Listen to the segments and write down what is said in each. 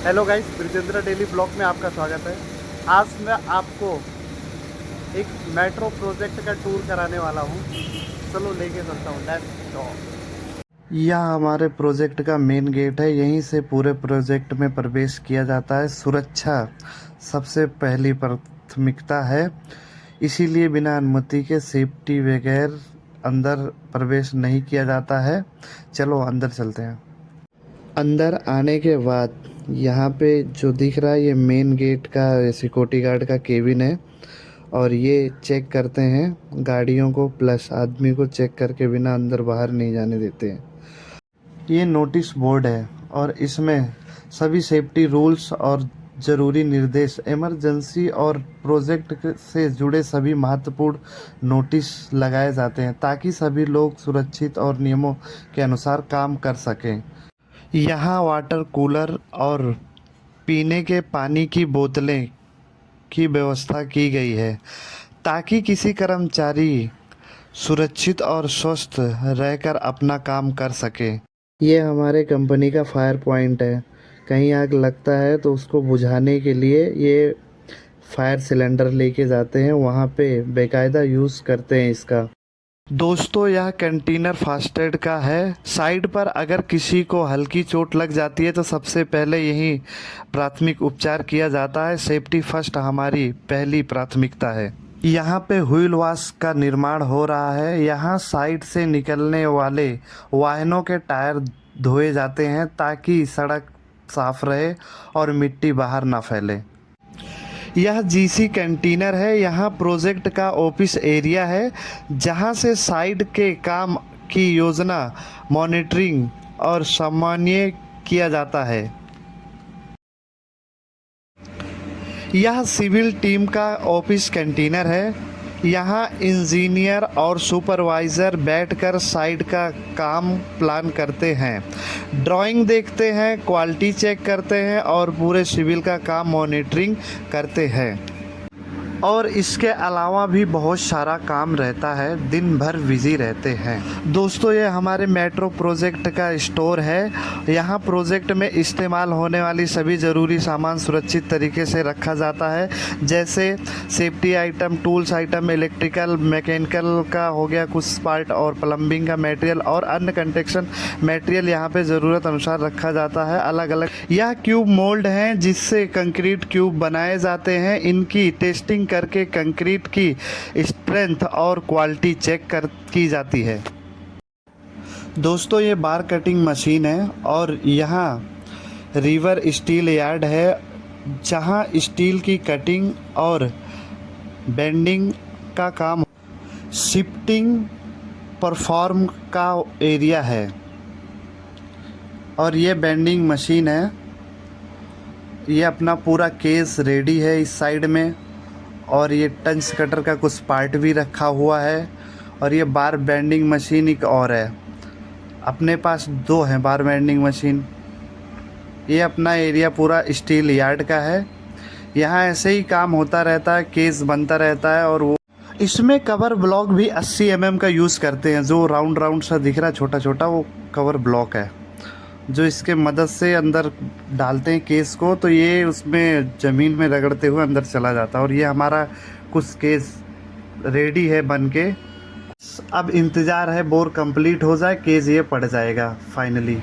Hello guys, Brijendra daily blog में आपका स्वागत है। आज मैं आपको एक मेट्रो प्रोजेक्ट का टूर कराने वाला हूँ। चलो लेके चलता हूँ, लेट्स गो। यह हमारे प्रोजेक्ट का मेन गेट है। यहीं से पूरे प्रोजेक्ट में प्रवेश किया जाता है। सुरक्षा सबसे पहली प्राथमिकता है, इसीलिए बिना अनुमति के सेफ्टी बगैर अंदर प्रवेश नहीं किया जाता है। चलो अंदर चलते हैं। अंदर आने के बाद यहाँ पे जो दिख रहा है ये मेन गेट का सिक्योरिटी गार्ड का केबिन है, और ये चेक करते हैं गाड़ियों को प्लस आदमी को चेक करके बिना अंदर बाहर नहीं जाने देते हैं। ये नोटिस बोर्ड है और इसमें सभी सेफ्टी रूल्स और ज़रूरी निर्देश, इमरजेंसी और प्रोजेक्ट से जुड़े सभी महत्वपूर्ण नोटिस लगाए जाते हैं ताकि सभी लोग सुरक्षित और नियमों के अनुसार काम कर सकें। यहाँ वाटर कूलर और पीने के पानी की बोतलें की व्यवस्था की गई है ताकि किसी कर्मचारी सुरक्षित और स्वस्थ रहकर अपना काम कर सके। ये हमारे कंपनी का फायर पॉइंट है। कहीं आग लगता है तो उसको बुझाने के लिए ये फायर सिलेंडर लेके जाते हैं, वहाँ पे बेकायदा यूज़ करते हैं इसका। दोस्तों, यह कंटेनर फर्स्ट एड का है। साइड पर अगर किसी को हल्की चोट लग जाती है तो सबसे पहले यही प्राथमिक उपचार किया जाता है। सेफ्टी फर्स्ट हमारी पहली प्राथमिकता है। यहाँ पे व्हील वाश का निर्माण हो रहा है। यहाँ साइड से निकलने वाले वाहनों के टायर धोए जाते हैं ताकि सड़क साफ रहे और मिट्टी बाहर ना फैले। यह जीसी कंटेनर है। यहाँ प्रोजेक्ट का ऑफिस एरिया है जहाँ से साइड के काम की योजना, मॉनिटरिंग और सामान्य किया जाता है। यह सिविल टीम का ऑफिस कंटेनर है। यहाँ इंजीनियर और सुपरवाइज़र बैठकर साइड का काम प्लान करते हैं, ड्राइंग देखते हैं, क्वालिटी चेक करते हैं और पूरे सिविल का काम मॉनिटरिंग करते हैं। और इसके अलावा भी बहुत सारा काम रहता है, दिन भर बिजी रहते हैं। दोस्तों, ये हमारे मेट्रो प्रोजेक्ट का स्टोर है। यहाँ प्रोजेक्ट में इस्तेमाल होने वाली सभी ज़रूरी सामान सुरक्षित तरीके से रखा जाता है, जैसे safety item, tools item, electrical mechanical का हो गया कुछ पार्ट, और प्लम्बिंग का मटेरियल और अन्य कंस्ट्रक्शन मटेरियल यहाँ पे ज़रूरत अनुसार रखा जाता है अलग अलग। यह क्यूब मोल्ड हैं जिससे कंक्रीट क्यूब बनाए जाते हैं। इनकी टेस्टिंग करके कंक्रीट की स्ट्रेंथ और क्वालिटी चेक की जाती है। दोस्तों, ये बार कटिंग मशीन है और यहाँ रिवर स्टील यार्ड है जहाँ स्टील की कटिंग और बेंडिंग का काम, शिफ्टिंग परफॉर्म का एरिया है। और ये बेंडिंग मशीन है। ये अपना पूरा केस रेडी है इस साइड में, और ये टंच कटर का कुछ पार्ट भी रखा हुआ है। और ये बार बेंडिंग मशीन एक और है। अपने पास दो हैं बार बेंडिंग मशीन। ये अपना एरिया पूरा स्टील यार्ड का है। यहाँ ऐसे ही काम होता रहता है, केस बनता रहता है। और वो इसमें कवर ब्लॉक भी 80 mm का यूज़ करते हैं। जो राउंड राउंड सा दिख रहा है छोटा छोटा, वो कवर ब्लॉक है जो इसके मदद से अंदर डालते हैं केस को, तो ये उसमें ज़मीन में रगड़ते हुए अंदर चला जाता है। और ये हमारा कुछ केस रेडी है बन के। अब इंतज़ार है बोर कंप्लीट हो जाए, केस ये पड़ जाएगा फाइनली।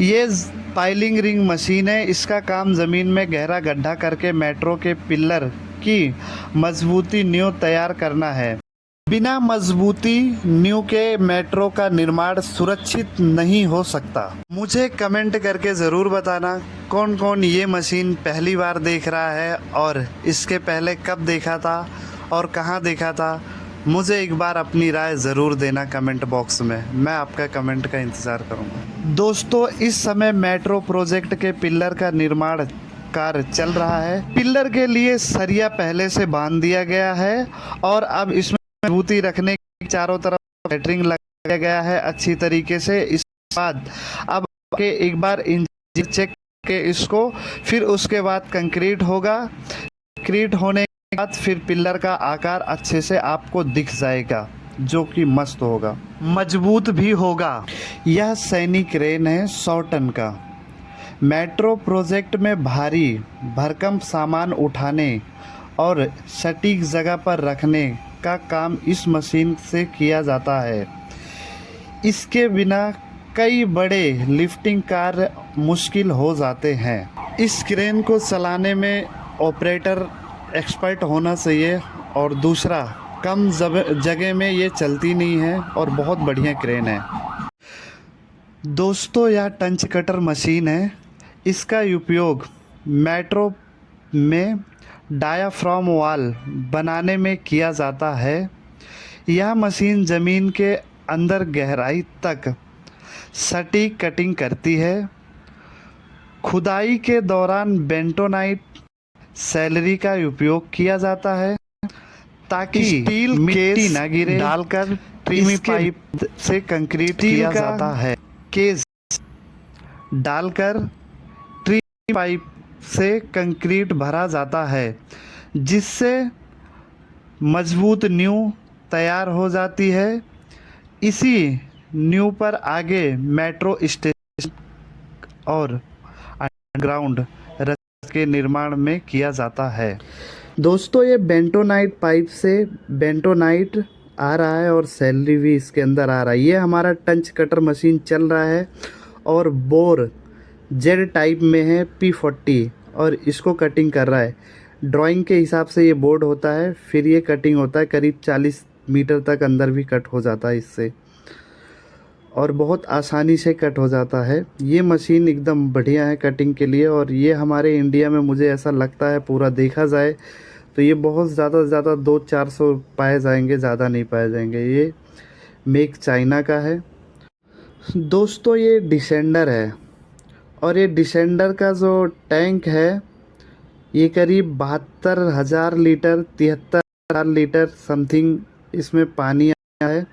ये पाइलिंग रिंग मशीन है। इसका काम ज़मीन में गहरा गड्ढा करके मेट्रो के पिलर की मजबूती नींव तैयार करना है। बिना मजबूती नींव के मेट्रो का निर्माण सुरक्षित नहीं हो सकता। मुझे कमेंट करके ज़रूर बताना कौन कौन ये मशीन पहली बार देख रहा है और इसके पहले कब देखा था और कहाँ देखा था। मुझे एक बार अपनी राय ज़रूर देना कमेंट बॉक्स में। मैं आपका कमेंट का इंतज़ार करूँगा। दोस्तों, इस समय मेट्रो प्रोजेक्ट के पिलर का निर्माण कार्य चल रहा है। पिलर के लिए सरिया पहले से बांध दिया गया है और अब इसमें मजबूती रखने के चारों तरफ सेंटरिंग लगाया गया है अच्छी तरीके से। इसके बाद अब के एक बार इंजन चेक के इसको, फिर उसके बाद कंक्रीट होगा। कंक्रीट होने के बाद फिर पिलर का आकार अच्छे से आपको दिख जाएगा, जो कि मस्त होगा, मजबूत भी होगा। यह सैनिक क्रेन है 100 टन का। मेट्रो प्रोजेक्ट में भारी भरकम सामान उठाने और सटीक जगह पर रखने का काम इस मशीन से किया जाता है। इसके बिना कई बड़े लिफ्टिंग कार्य मुश्किल हो जाते हैं। इस क्रेन को चलाने में ऑपरेटर एक्सपर्ट होना चाहिए और दूसरा कम जगह में ये चलती नहीं है और बहुत बढ़िया क्रेन है। दोस्तों यह टंच कटर मशीन है। इसका उपयोग मेट्रो में डायाफ्राम वॉल बनाने में किया जाता है। यह मशीन ज़मीन के अंदर गहराई तक सटीक कटिंग करती है। खुदाई के दौरान बेंटोनाइट सैलरी का उपयोग किया जाता है ताकि स्टील मिट्टी न गिरे। डालकर ट्रिमी पाइप से कंक्रीट किया जाता है। केस डालकर ट्रिमी पाइप से कंक्रीट भरा जाता है जिससे मजबूत नींव तैयार हो जाती है। इसी नींव पर आगे मेट्रो स्टेशन और अंडरग्राउंड रस्ते के निर्माण में किया जाता है। दोस्तों ये बेंटोनाइट पाइप से बेंटोनाइट आ रहा है और सैलरी भी इसके अंदर आ रहा है। ये हमारा टंच कटर मशीन चल रहा है और बोर जेड टाइप में है P40 और इसको कटिंग कर रहा है। ड्राइंग के हिसाब से ये बोर्ड होता है, फिर ये कटिंग होता है। करीब 40 मीटर तक अंदर भी कट हो जाता है इससे और बहुत आसानी से कट हो जाता है। ये मशीन एकदम बढ़िया है कटिंग के लिए और ये हमारे इंडिया में मुझे ऐसा लगता है पूरा देखा जाए तो ये बहुत ज़्यादा से ज़्यादा 200-400 पाए जाएंगे, ज़्यादा नहीं पाए जाएंगे। ये मेक चाइना का है। दोस्तों ये डिसेंडर है और ये डिसेंडर का जो टैंक है ये करीब 72,000 लीटर 73,000 लीटर समथिंग इसमें पानी आया है।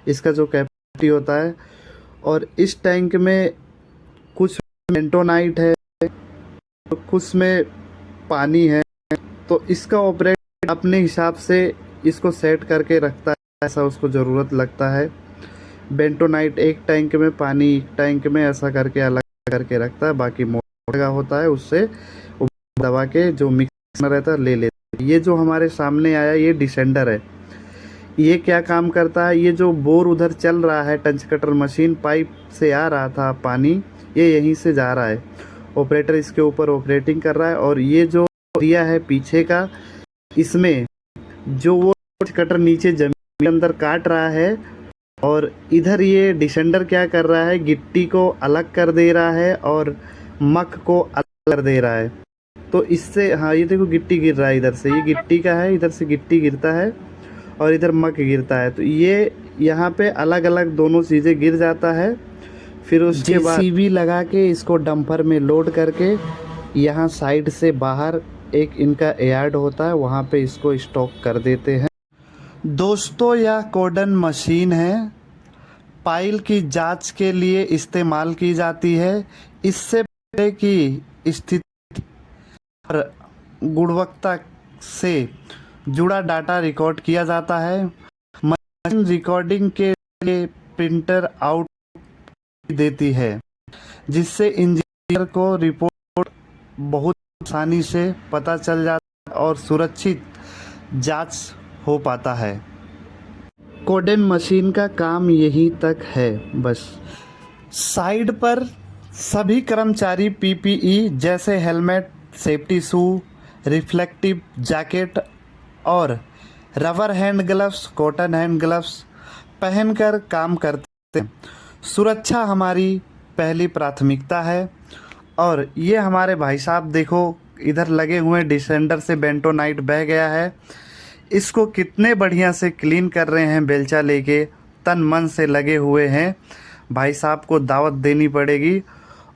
इसका जो कैपेसिटी होता है और इस टैंक में कुछ बेंटोनाइट है, कुछ में पानी है। तो इसका ऑपरेटर अपने हिसाब से इसको सेट करके रखता है, ऐसा उसको ज़रूरत लगता है। बेंटोनाइट एक टैंक में, पानी एक टैंक में, ऐसा करके अलग करके रखता है। बाकी मोटर का होता है उससे दबा के जो मिक्स रहता है ले लेता है। ये जो हमारे सामने आया ये डिसेंडर है। ये क्या काम करता है, ये जो बोर उधर चल रहा है टंच कटर मशीन पाइप से आ रहा था पानी, ये यहीं से जा रहा है। ऑपरेटर इसके ऊपर ऑपरेटिंग कर रहा है और ये जो दिया है पीछे का, इसमें जो वो टंच कटर नीचे जमीन के अंदर काट रहा है और इधर ये डिसेंडर क्या कर रहा है, गिट्टी को अलग कर दे रहा है और मक को अलग कर दे रहा है। तो इससे हाँ ये देखो गिट्टी गिर रहा है, इधर से ये गिट्टी का है, इधर से गिट्टी गिरता है और इधर मक गिरता है। तो ये यहाँ पे अलग अलग दोनों चीज़ें गिर जाता है। फिर उसके बाद JCB लगा के इसको डंपर में लोड करके यहाँ साइड से बाहर एक इनका यार्ड होता है, वहाँ पे इसको स्टॉक कर देते हैं। दोस्तों यह कोडन मशीन है, पाइल की जांच के लिए इस्तेमाल की जाती है। इससे पहले की स्थिति और गुणवत्ता से जुड़ा डाटा रिकॉर्ड किया जाता है। मशीन रिकॉर्डिंग के लिए प्रिंटर आउट देती है जिससे इंजीनियर को रिपोर्ट बहुत आसानी से पता चल जाता है और सुरक्षित जांच हो पाता है। कोडेन मशीन का काम यही तक है बस। साइड पर सभी कर्मचारी PPE जैसे हेलमेट, सेफ्टी शू, रिफ्लेक्टिव जैकेट और rubber hand gloves, cotton hand gloves पहनकर काम करते हैं। सुरक्षा हमारी पहली प्राथमिकता है। और ये हमारे भाई साहब देखो इधर लगे हुए डिसेंडर से बेंटोनाइट बह गया है, इसको कितने बढ़िया से क्लीन कर रहे हैं, बेलचा लेके तन मन से लगे हुए हैं। भाई साहब को दावत देनी पड़ेगी।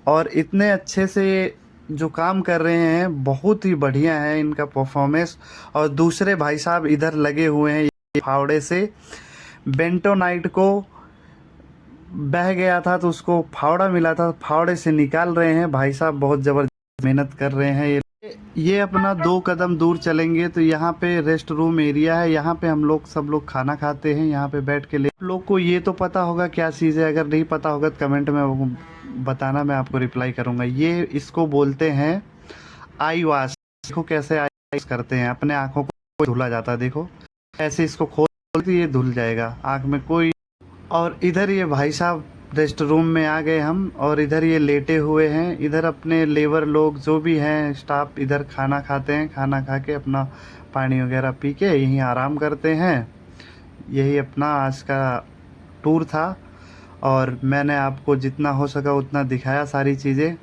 और इतने अच्छे से जो काम कर रहे हैं, बहुत ही बढ़िया है इनका परफॉर्मेंस। और दूसरे भाई साहब इधर लगे हुए हैं, ये फावड़े से बेंटोनाइट को बह गया था तो उसको फावड़ा मिला था, फावड़े से निकाल रहे हैं। भाई साहब बहुत ज़बरदस्त मेहनत कर रहे हैं। ये अपना 2 कदम दूर चलेंगे तो यहाँ पे रेस्ट रूम एरिया है, यहाँ पे हम लोग सब लोग खाना खाते हैं, यहाँ पे बैठ के। लोग को ये तो पता होगा क्या चीज़ है, अगर नहीं पता होगा तो कमेंट में बताना, मैं आपको रिप्लाई करूँगा। ये इसको बोलते हैं आई वॉश। देखो कैसे आई वॉश करते हैं, अपने आँखों को धुला जाता है। देखो ऐसे इसको खोल के ये धुल जाएगा, आँख में कोई। और इधर ये भाई साहब रेस्ट रूम में आ गए हम, और इधर ये लेटे हुए हैं। इधर अपने लेबर लोग जो भी हैं, स्टाफ, इधर खाना खाते हैं। खाना खा के अपना पानी वगैरह पी के यहीं आराम करते हैं। यही अपना आज का टूर था, और मैंने आपको जितना हो सका उतना दिखाया सारी चीज़ें।